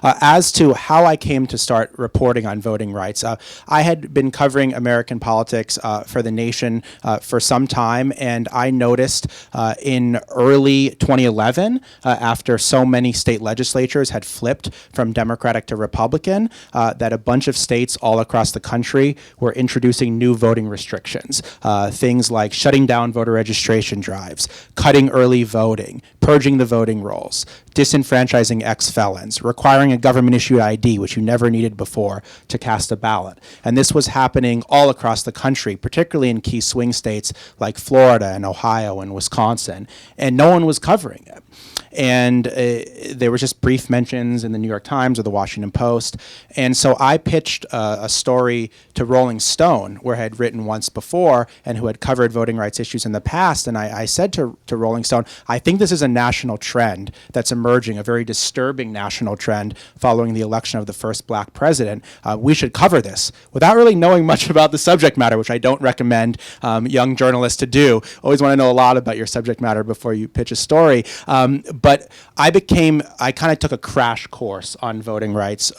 As to how I came to start reporting on voting rights, I had been covering American politics for The Nation for some time, and I noticed in early 2011, after so many state legislatures had flipped from Democratic to Republican, that a bunch of states all across the country were introducing new voting restrictions. Things like shutting down voter registration drives, cutting early voting, purging the voting rolls, disenfranchising ex-felons, requiring a government-issued ID, which you never needed before, to cast a ballot. And this was happening all across the country, particularly in key swing states like Florida and Ohio and Wisconsin, and no one was covering it. And there were just brief mentions in the New York Times or the Washington Post. And so I pitched a story to Rolling Stone, where I had written once before and who had covered voting rights issues in the past. And I said to Rolling Stone, I think this is a national trend that's emerging, a very disturbing national trend following the election of the first black president. We should cover this, without really knowing much about the subject matter, which I don't recommend young journalists to do. Always want to know a lot about your subject matter before you pitch a story. But I kind of took a crash course on voting rights,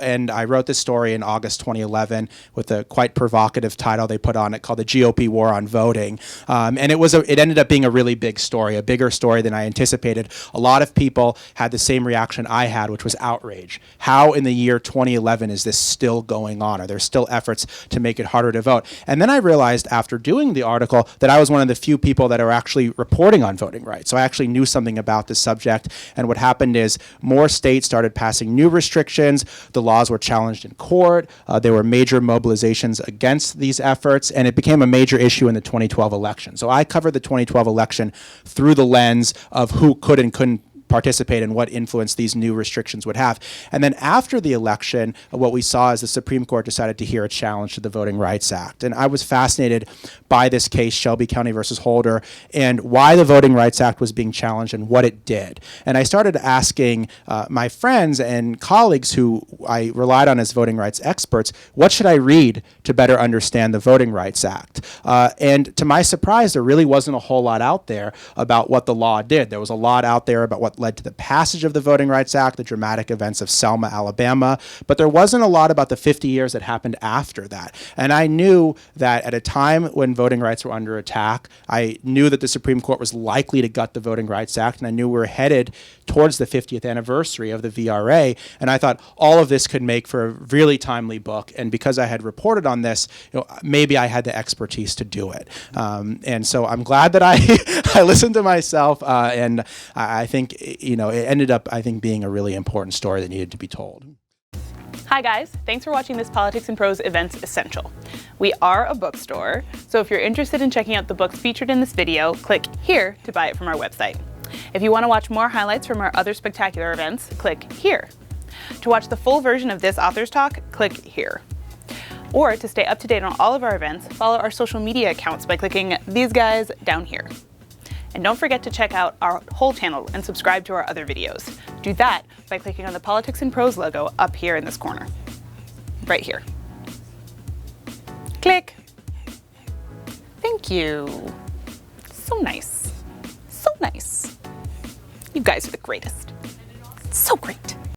and I wrote this story in August 2011 with a quite provocative title they put on it called "The GOP War on Voting," and it ended up being a really big story, a bigger story than I anticipated. A lot of people had the same reaction I had, which was outrage. How in the year 2011 is this still going on? Are there still efforts to make it harder to vote? And then I realized after doing the article that I was one of the few people that are actually reporting on voting rights. So I actually knew something about this subject, and what happened is more states started passing new restrictions. The laws were challenged in court. There were major mobilizations against these efforts, and it became a major issue in the 2012 election. So I covered the 2012 election through the lens of who could and couldn't participate and what influence these new restrictions would have. And then after the election, what we saw is the Supreme Court decided to hear a challenge to the Voting Rights Act. And I was fascinated by this case, Shelby County versus Holder, and why the Voting Rights Act was being challenged and what it did. And I started asking my friends and colleagues who I relied on as voting rights experts, what should I read to better understand the Voting Rights Act? And to my surprise, there really wasn't a whole lot out there about what the law did. There was a lot out there about what led to the passage of the Voting Rights Act, the dramatic events of Selma, Alabama, but there wasn't a lot about the 50 years that happened after that. And I knew that at a time when voting rights were under attack, I knew that the Supreme Court was likely to gut the Voting Rights Act, and I knew we were headed towards the 50th anniversary of the VRA, and I thought all of this could make for a really timely book, and because I had reported on this, maybe I had the expertise to do it. And so I'm glad that I listened to myself, and I think it ended up, I think, being a really important story that needed to be told. Hi guys, thanks for watching this Politics and Prose Events Essential. We are a bookstore, so if you're interested in checking out the books featured in this video, click here to buy it from our website. If you want to watch more highlights from our other spectacular events, click here. To watch the full version of this author's talk, click here. Or to stay up to date on all of our events, follow our social media accounts by clicking these guys down here. And don't forget to check out our whole channel and subscribe to our other videos. Do that by clicking on the Politics and Prose logo up here in this corner. Right here. Click. Thank you. So nice. So nice. You guys are the greatest. So great.